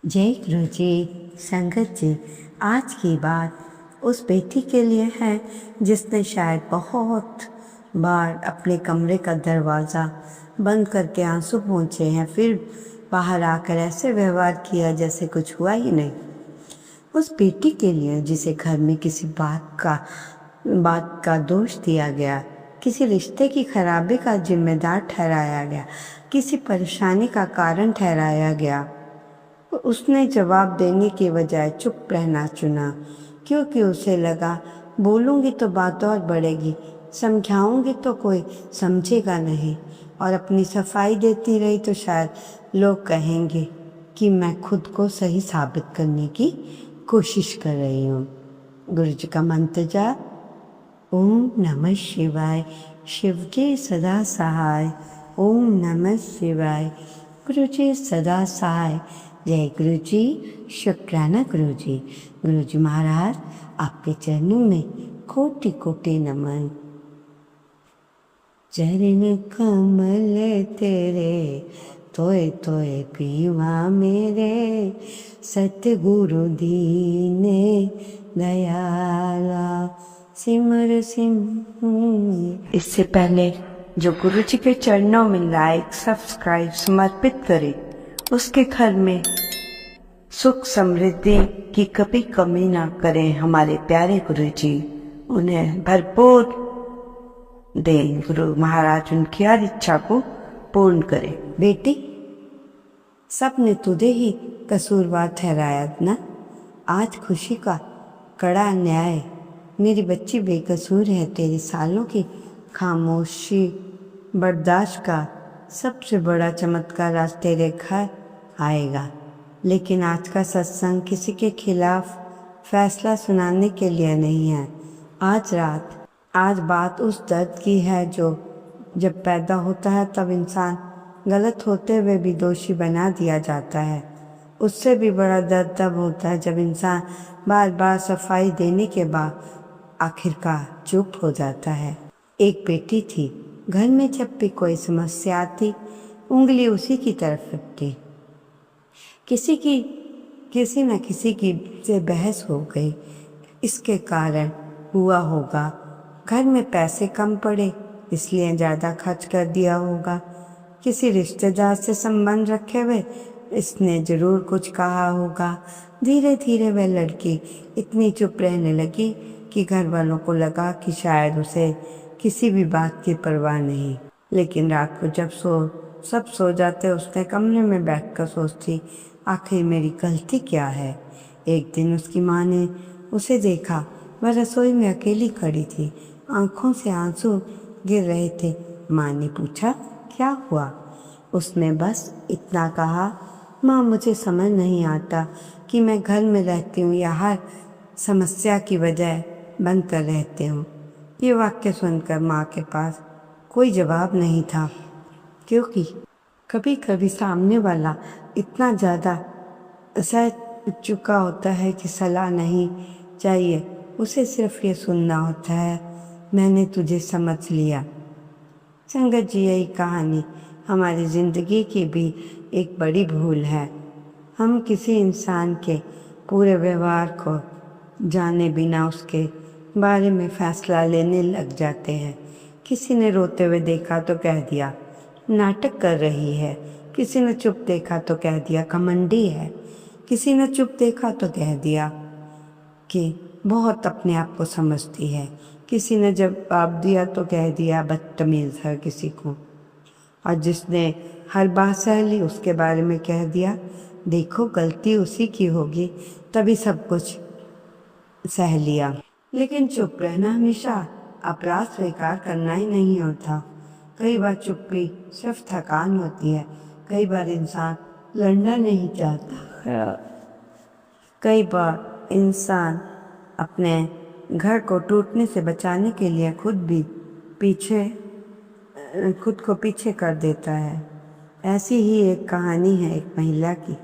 जय गुरु जी। संगत जी, आज की बात उस बेटी के लिए है जिसने शायद बहुत बार अपने कमरे का दरवाज़ा बंद करके आंसू पोंछे हैं, फिर बाहर आकर ऐसे व्यवहार किया जैसे कुछ हुआ ही नहीं। उस बेटी के लिए जिसे घर में किसी बात का दोष दिया गया, किसी रिश्ते की खराबी का जिम्मेदार ठहराया गया, किसी परेशानी का कारण ठहराया गया, उसने जवाब देने के बजाय चुप रहना चुना, क्योंकि उसे लगा बोलूँगी तो बात और बढ़ेगी, समझाऊँगी तो कोई समझेगा नहीं, और अपनी सफाई देती रही तो शायद लोग कहेंगे कि मैं खुद को सही साबित करने की कोशिश कर रही हूँ। गुरु जी का मंत्र जाप, ओम नमः शिवाय, शिव जी सदा सहाय। ओम नमः शिवाय, गुरु जी सदा सहाय। जय गुरु जी, शुक्राना गुरु जी। गुरु जी महाराज, आपके चरणों में कोटि कोटि नमन। चरण कमल तेरे तोय तोय पीवा मेरे, सतगुरु दीने दयाला सिमर सिम। इससे पहले जो गुरु जी के चरणों में लाइक सब्सक्राइब समर्पित करे, उसके घर में सुख समृद्धि की कभी कमी ना करें हमारे प्यारे गुरु जी। उन्हें भरपूर दें गुरु महाराज, उनकी हर इच्छा को पूर्ण करें। बेटी, सबने तुझे ही कसूरवार ठहराया ना। आज खुशी का कड़ा न्याय, मेरी बच्ची बेकसूर है। तेरे सालों की खामोशी बर्दाश्त का सबसे बड़ा चमत्कार आज तेरे घर आएगा। लेकिन आज का सत्संग किसी के खिलाफ फैसला सुनाने के लिए नहीं है। आज बात उस दर्द की है जो जब पैदा होता है तब इंसान गलत होते हुए भी दोषी बना दिया जाता है। उससे भी बड़ा दर्द तब होता है जब इंसान बार बार सफाई देने के बाद आखिरकार चुप हो जाता है। एक बेटी थी, घर में जब भी कोई समस्या आती उंगली उसी की तरफ उठती। किसी न किसी की से बहस हो गई, इसके कारण हुआ होगा घर में पैसे कम पड़े इसलिए ज़्यादा खर्च कर दिया होगा, किसी रिश्तेदार से संबंध रखे हुए इसने ज़रूर कुछ कहा होगा। धीरे धीरे वह लड़की इतनी चुप रहने लगी कि घर वालों को लगा कि शायद उसे किसी भी बात की परवाह नहीं। लेकिन रात को जब सब सो जाते, उसने कमरे में बैठकर सोचती, आखिर मेरी गलती क्या है। एक दिन उसकी माँ ने उसे देखा, वह रसोई में अकेली खड़ी थी, आंखों से आंसू गिर रहे थे। माँ ने पूछा, क्या हुआ? उसने बस इतना कहा, माँ मुझे समझ नहीं आता कि मैं घर में रहती हूँ या हर समस्या की वजह बनकर रहती हूँ। ये वाक्य सुनकर माँ के पास कोई जवाब नहीं था, क्योंकि कभी कभी सामने वाला इतना ज़्यादा सह चुका होता है कि सलाह नहीं चाहिए, उसे सिर्फ ये सुनना होता है, मैंने तुझे समझ लिया। संगत जी, यही कहानी हमारी ज़िंदगी की भी एक बड़ी भूल है। हम किसी इंसान के पूरे व्यवहार को जाने बिना उसके बारे में फ़ैसला लेने लग जाते हैं। किसी ने रोते हुए देखा तो कह दिया नाटक कर रही है, किसी ने चुप देखा तो कह दिया घमंडी है, किसी ने चुप देखा तो कह दिया कि बहुत अपने आप को समझती है, किसी ने जवाब दिया तो कह दिया बदतमीज़ है किसी को, और जिसने हर बात सह ली उसके बारे में कह दिया देखो गलती उसी की होगी तभी सब कुछ सह लिया। लेकिन चुप रहना हमेशा अपराध स्वीकार करना ही नहीं होता। कई बार चुप्पी सिर्फ थकान होती है, कई बार इंसान लड़ना नहीं चाहता, कई बार इंसान अपने घर को टूटने से बचाने के लिए खुद को पीछे कर देता है। ऐसी ही एक कहानी है एक महिला की,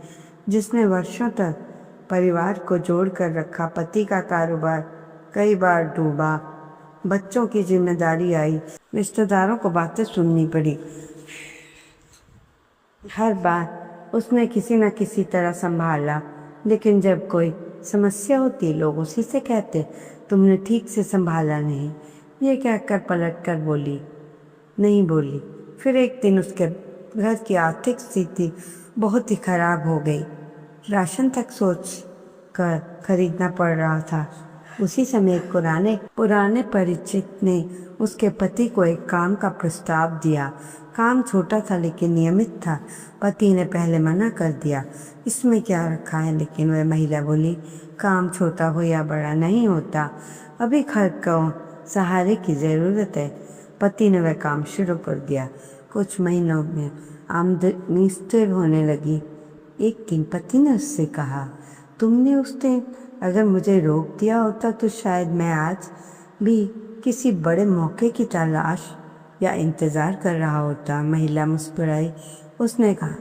जिसने वर्षों तक परिवार को जोड़ कर रखा। पति का कारोबार कई बार डूबा, बच्चों की जिम्मेदारी आई, रिश्तेदारों को बातें सुननी पड़ी, हर बार उसने किसी न किसी तरह संभाला, लेकिन जब कोई समस्या होती लोग उसी से कहते तुमने ठीक से संभाला नहीं। ये कहकर पलट कर नहीं बोली। फिर एक दिन उसके घर की आर्थिक स्थिति बहुत ही खराब हो गई। राशन तक सोच कर खरीदना पड़ रहा था। उसी समय एक पुराने परिचित ने उसके पति को एक काम का प्रस्ताव दिया। काम छोटा था लेकिन नियमित था। पति ने पहले मना कर दिया, इसमें क्या रखा है, लेकिन वह महिला बोली, काम छोटा हो या बड़ा नहीं होता, अभी घर को सहारे की ज़रूरत है। पति ने वह काम शुरू कर दिया। कुछ महीनों में आमदनी स्थिर होने लगी। एक दिन पति ने उससे कहा, तुमने उस दिन अगर मुझे रोक दिया होता तो शायद मैं आज भी किसी बड़े मौके की तलाश या इंतज़ार कर रहा होता। महिला मुस्कुराई। उसने कहा,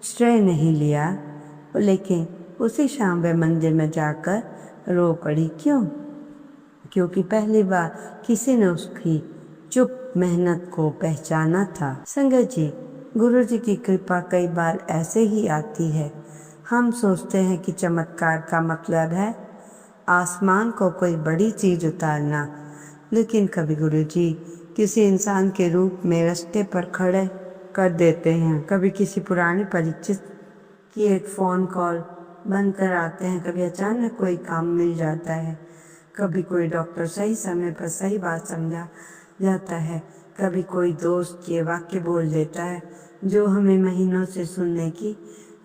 श्रेय नहीं लिया, लेकिन उसी शाम वह मंदिर में जाकर रो पड़ी। क्यों? क्योंकि पहली बार किसी ने उसकी चुप मेहनत को पहचाना था। संगत जी, गुरु जी की कृपा कई बार ऐसे ही आती है। हम सोचते हैं कि चमत्कार का मतलब है आसमान को कोई बड़ी चीज़ उतारना, लेकिन कभी गुरु जी किसी इंसान के रूप में रास्ते पर खड़े कर देते हैं। कभी किसी पुराने परिचित की एक फ़ोन कॉल बनकर आते हैं। कभी अचानक कोई काम मिल जाता है। कभी कोई डॉक्टर सही समय पर सही बात समझा जाता है। कभी कोई दोस्त ये वाक्य बोल देता है जो हमें महीनों से सुनने की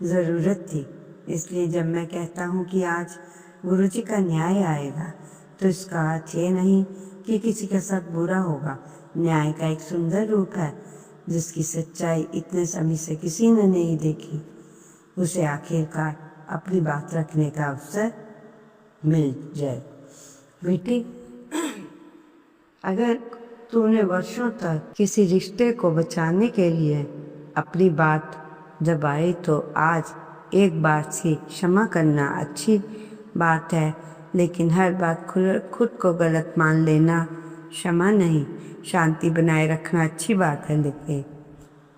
ज़रूरत थी। इसलिए जब मैं कहता हूँ कि आज गुरु जी का न्याय आएगा, तो इसका अर्थ ये नहीं कि किसी के साथ बुरा होगा। न्याय का एक सुंदर रूप है जिसकी सच्चाई इतने समय से किसी ने नहीं देखी। उसे आखिरकार अपनी बात रखने का अवसर मिल जाए। बेटी, अगर तूने वर्षों तक किसी रिश्ते को बचाने के लिए अपनी बात दबाई, तो आज एक बार से क्षमा करना अच्छी बात है, लेकिन हर बात खुद को गलत मान लेना क्षमा नहीं। शांति बनाए रखना अच्छी बात है, लेकिन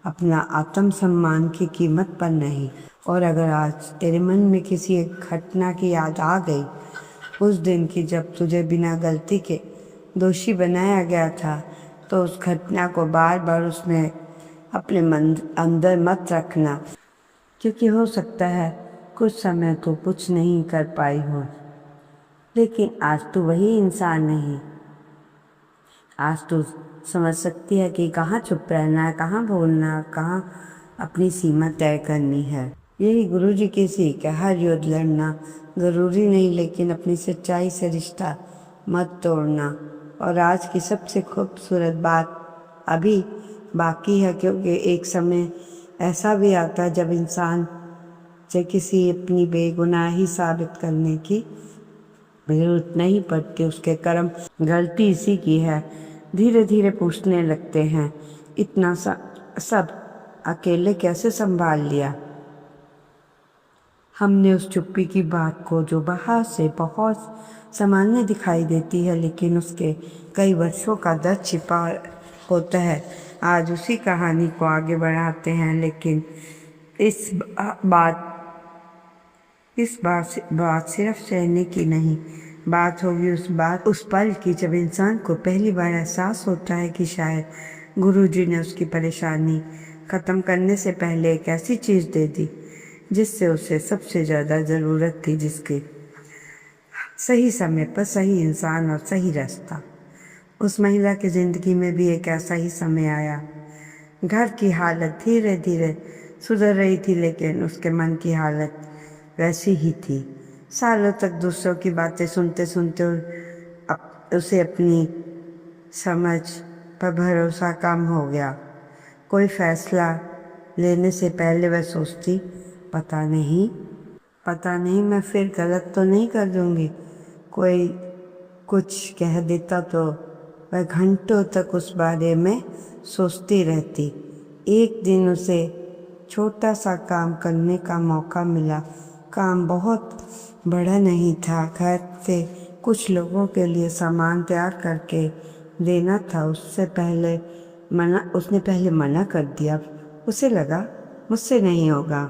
अपना आत्मसम्मान की कीमत पर नहीं। और अगर आज तेरे मन में किसी एक घटना की याद आ गई, उस दिन की जब तुझे बिना गलती के दोषी बनाया गया था, तो उस घटना को बार बार उसमें अपने मन अंदर मत रखना, क्योंकि हो सकता है कुछ समय तो कुछ नहीं कर पाई हो, लेकिन आज तू वही इंसान नहीं। आज तू समझ सकती है कि कहाँ चुप रहना है, कहाँ बोलना, कहाँ अपनी सीमा तय करनी है। यही गुरु जी की सीख है। हर युद्ध लड़ना ज़रूरी नहीं, लेकिन अपनी सच्चाई से रिश्ता मत तोड़ना। और आज की सबसे खूबसूरत बात अभी बाकी है, क्योंकि एक समय ऐसा भी आता है जब इंसान से किसी अपनी बेगुनाही साबित करने की जरूरत नहीं पड़ती। उसके कर्म गलती इसी की है। धीरे धीरे पूछने लगते हैं, इतना सब अकेले कैसे संभाल लिया। हमने उस चुप्पी की बात को जो बाहर से बहुत सामान्य दिखाई देती है, लेकिन उसके कई वर्षों का दर्द छिपा होता है, आज उसी कहानी को आगे बढ़ाते हैं। लेकिन इस बात सिर्फ सहने की नहीं, बात होगी उस पल की जब इंसान को पहली बार एहसास होता है कि शायद गुरु जी ने उसकी परेशानी ख़त्म करने से पहले एक ऐसी चीज़ दे दी जिससे उसे सबसे ज़्यादा ज़रूरत थी, जिसके सही समय पर सही इंसान और सही रास्ता। उस महिला की ज़िंदगी में भी एक ऐसा ही समय आया। घर की हालत धीरे धीरे सुधर रही थी, लेकिन उसके मन की हालत वैसी ही थी। सालों तक दूसरों की बातें सुनते सुनते उसे अपनी समझ पर भरोसा कम हो गया। कोई फैसला लेने से पहले वह सोचती, पता नहीं मैं फिर गलत तो नहीं कर दूंगी। कोई कुछ कह देता तो वह घंटों तक उस बारे में सोचती रहती। एक दिन उसे छोटा सा काम करने का मौका मिला। काम बहुत बड़ा नहीं था, घर से कुछ लोगों के लिए सामान तैयार करके देना था। उसने पहले मना कर दिया। उसे लगा मुझसे नहीं होगा,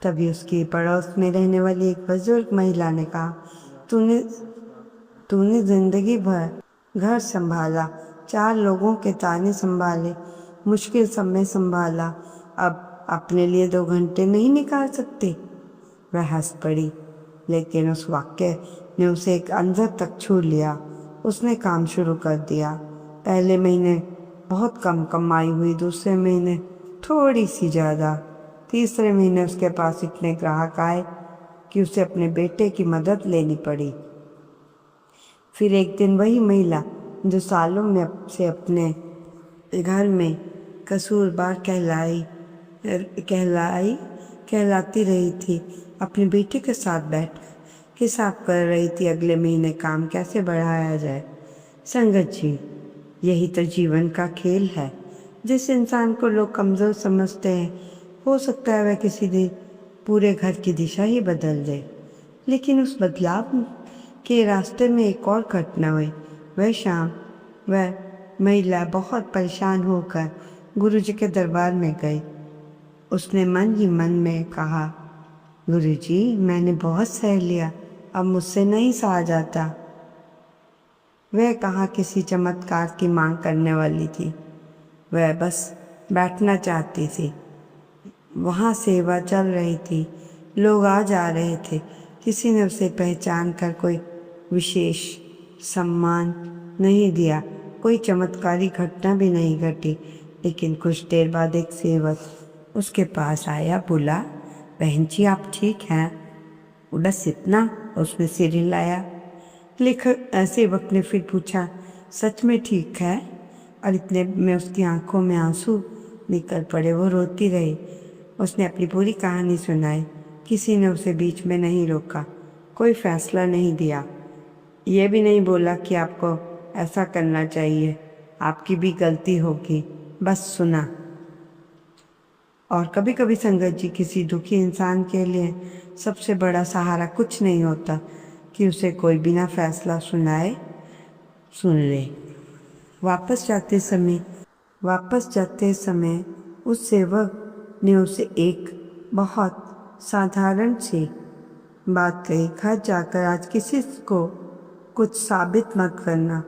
तभी उसकी पड़ोस में रहने वाली एक बुजुर्ग महिला ने कहा, तूने तूने जिंदगी भर घर संभाला, 4 लोगों के ताने संभाले, मुश्किल समय संभाला, अब अपने लिए 2 घंटे नहीं निकाल सकती। वह हंस पड़ी, लेकिन उस वाक्य ने उसे एक अंदर तक छू लिया। उसने काम शुरू कर दिया। पहले महीने बहुत कम कमाई हुई, दूसरे महीने थोड़ी सी ज़्यादा, तीसरे महीने उसके पास इतने ग्राहक आए कि उसे अपने बेटे की मदद लेनी पड़ी। फिर एक दिन वही महिला जो सालों में से अपने घर में कसूरबार कहलाती रही थी, अपने बेटे के साथ बैठ हिसाब कर रही थी अगले महीने काम कैसे बढ़ाया जाए। संगत जी, यही तो जीवन का खेल है। जिस इंसान को लोग कमज़ोर समझते हैं, हो सकता है वह किसी दिन पूरे घर की दिशा ही बदल दे। लेकिन उस बदलाव के रास्ते में एक और घटना हुई। वह शाम वह महिला बहुत परेशान होकर गुरुजी के दरबार में गई। उसने मन ही मन में कहा, गुरुजी, मैंने बहुत सह लिया, अब मुझसे नहीं सहा जाता। वह कहाँ किसी चमत्कार की मांग करने वाली थी, वह बस बैठना चाहती थी। वहाँ सेवा चल रही थी, लोग आ जा रहे थे। किसी ने उसे पहचान कर कोई विशेष सम्मान नहीं दिया, कोई चमत्कारी घटना भी नहीं घटी। लेकिन कुछ देर बाद एक सेवक उसके पास आया, बोला, बहन जी आप ठीक हैं? बस इतना, उसने सिर हिलाया। सेवक ने फिर पूछा, सच में ठीक है? और इतने में उसकी आंखों में आंसू निकल पड़े, वो रोती रही। उसने अपनी पूरी कहानी सुनाई। किसी ने उसे बीच में नहीं रोका, कोई फैसला नहीं दिया, ये भी नहीं बोला कि आपको ऐसा करना चाहिए, आपकी भी गलती होगी, बस सुना। और कभी कभी संगत जी, किसी दुखी इंसान के लिए सबसे बड़ा सहारा कुछ नहीं होता कि उसे कोई बिना फैसला सुनाए सुन ले। वापस जाते समय उस सेवक ने उसे एक बहुत साधारण सी बात कही, घर जाकर आज किसी को कुछ साबित मत करना,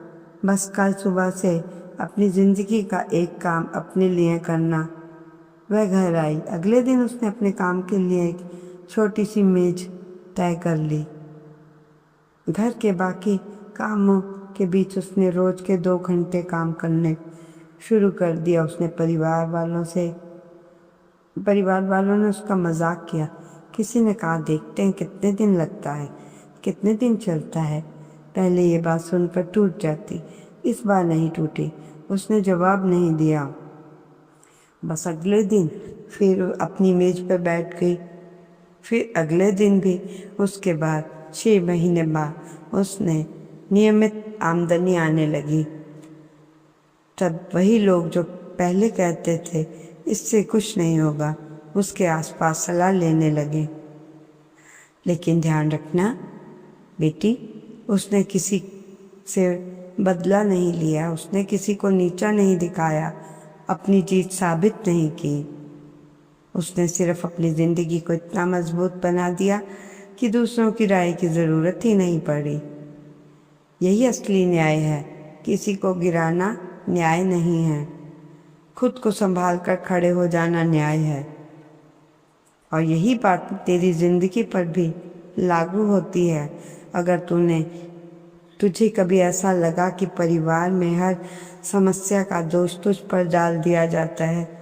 बस कल सुबह से अपनी ज़िंदगी का एक काम अपने लिए करना। वह घर आई। अगले दिन उसने अपने काम के लिए एक छोटी सी मेज तय कर ली। घर के बाकी कामों के बीच उसने रोज के 2 घंटे काम करने शुरू कर दिया। उसने परिवार वालों ने उसका मजाक किया। किसी ने कहा, देखते हैं कितने दिन लगता है, कितने दिन चलता है। पहले ये बात सुनकर टूट जाती, इस बार नहीं टूटी। उसने जवाब नहीं दिया, बस अगले दिन फिर अपनी मेज पर बैठ गई। फिर अगले दिन भी। उसके बाद 6 महीने बाद उसने नियमित आमदनी आने लगी। तब वही लोग जो पहले कहते थे इससे कुछ नहीं होगा, उसके आसपास सलाह लेने लगे। लेकिन ध्यान रखना बेटी, उसने किसी से बदला नहीं लिया, उसने किसी को नीचा नहीं दिखाया, अपनी जीत साबित नहीं की। उसने सिर्फ अपनी ज़िंदगी को इतना मजबूत बना दिया कि दूसरों की राय की ज़रूरत ही नहीं पड़ी। यही असली न्याय है। किसी को गिराना न्याय नहीं है, खुद को संभाल कर खड़े हो जाना न्याय है। और यही बात तेरी ज़िंदगी पर भी लागू होती है। अगर तुझे कभी ऐसा लगा कि परिवार में हर समस्या का दोष तुझ पर डाल दिया जाता है,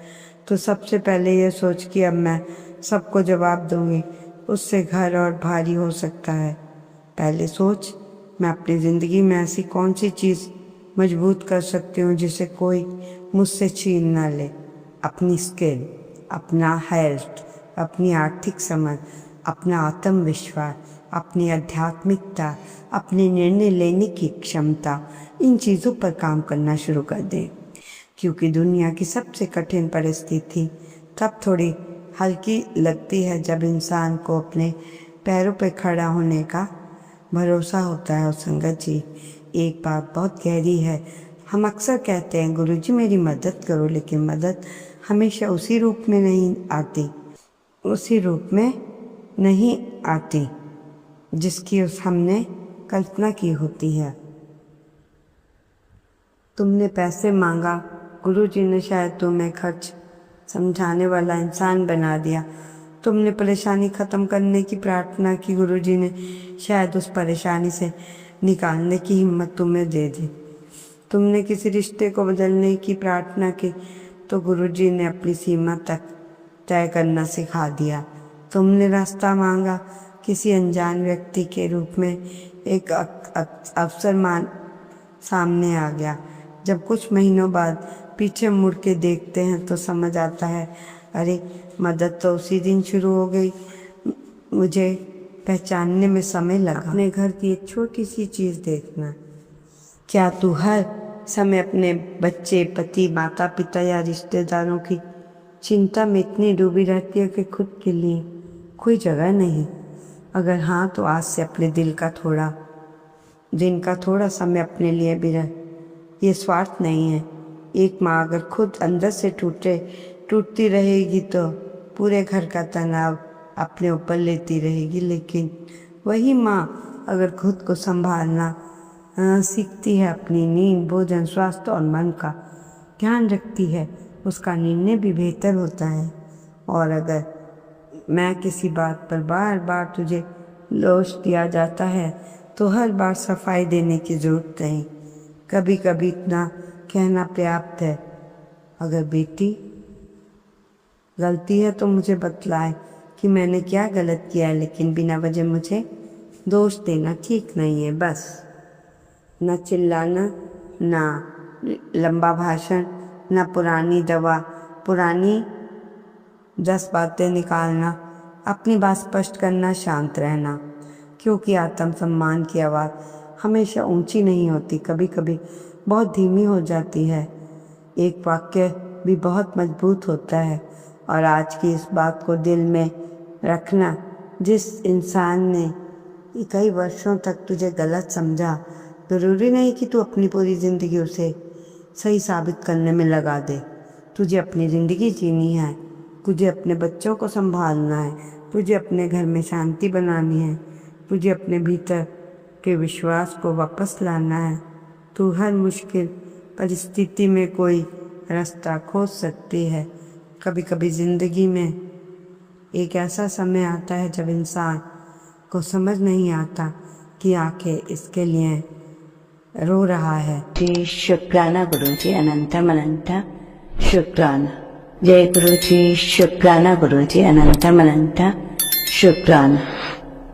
तो सबसे पहले ये सोच कि अब मैं सबको जवाब दूंगी, उससे घर और भारी हो सकता है। पहले सोच, मैं अपनी ज़िंदगी में ऐसी कौन सी चीज़ मजबूत कर सकती हूँ जिसे कोई मुझसे छीन ना ले। अपनी स्किल, अपना हेल्थ, अपनी आर्थिक समझ, अपना आत्मविश्वास, अपनी आध्यात्मिकता, अपने निर्णय लेने की क्षमता, इन चीज़ों पर काम करना शुरू कर दें। क्योंकि दुनिया की सबसे कठिन परिस्थिति तब थोड़ी हल्की लगती है जब इंसान को अपने पैरों पर खड़ा होने का भरोसा होता है। और संगत जी, एक बात बहुत गहरी है। हम अक्सर कहते हैं, गुरुजी मेरी मदद करो, लेकिन मदद हमेशा उसी रूप में नहीं आती उसी रूप में नहीं आती जिसकी हमने कल्पना की होती है। तुमने पैसे मांगा, गुरुजी ने शायद तुम्हें खर्च समझाने वाला इंसान बना दिया। तुमने परेशानी ख़त्म करने की प्रार्थना की, गुरुजी ने शायद उस परेशानी से निकालने की हिम्मत तुम्हें दे दी। तुमने किसी रिश्ते को बदलने की प्रार्थना की तो गुरुजी ने अपनी सीमा तक तय करना सिखा दिया। तुमने रास्ता मांगा, किसी अनजान व्यक्ति के रूप में एक अवसर सामने आ गया। जब कुछ महीनों बाद पीछे मुड़ के देखते हैं तो समझ आता है, अरे मदद तो उसी दिन शुरू हो गई। मुझे पहचानने में समय लगा। अपने घर की एक छोटी सी चीज़ देखना। क्या तू हर समय अपने बच्चे, पति, माता पिता या रिश्तेदारों की चिंता में इतनी डूबी रहती है कि खुद के लिए कोई जगह नहीं? अगर हाँ, तो आज से अपने दिन का थोड़ा समय अपने लिए भी रह। ये स्वार्थ नहीं है। एक माँ अगर खुद अंदर से टूटती रहेगी तो पूरे घर का तनाव अपने ऊपर लेती रहेगी, लेकिन वही माँ अगर खुद को संभालना सीखती है, अपनी नींद, भोजन, स्वास्थ्य और मन का ध्यान रखती है, उसका निर्णय भी बेहतर होता है। और अगर मैं किसी बात पर बार बार तुझे दोष दिया जाता है तो हर बार सफाई देने की जरूरत नहीं। कभी कभी इतना कहना पर्याप्त है, अगर बेटी गलती है तो मुझे बतलाए कि मैंने क्या गलत किया है, लेकिन बिना वजह मुझे दोष देना ठीक नहीं है। बस न चिल्लाना, ना लंबा भाषण, न पुरानी दवा, पुरानी 10 बातें निकालना, अपनी बात स्पष्ट करना, शांत रहना। क्योंकि आत्मसम्मान की आवाज़ हमेशा ऊंची नहीं होती, कभी कभी बहुत धीमी हो जाती है। एक वाक्य भी बहुत मजबूत होता है। और आज की इस बात को दिल में रखना, जिस इंसान ने कई वर्षों तक तुझे गलत समझा, ज़रूरी नहीं कि तू अपनी पूरी ज़िंदगी उसे सही साबित करने में लगा दे। तुझे अपनी ज़िंदगी जीनी है, तुझे अपने बच्चों को संभालना है, तुझे अपने घर में शांति बनानी है, तुझे अपने भीतर के विश्वास को वापस लाना है। तू हर मुश्किल परिस्थिति में कोई रास्ता खोज सकती है। कभी कभी ज़िंदगी में एक ऐसा समय आता है जब इंसान को समझ नहीं आता कि आखिर इसके लिए रो रहा है। जी शुक्राना गुरुजी, अनंतम अनंत शुक्राना। जय गुरुजी, शुक्राना गुरुजी, अनंतम अनंत शुक्राना।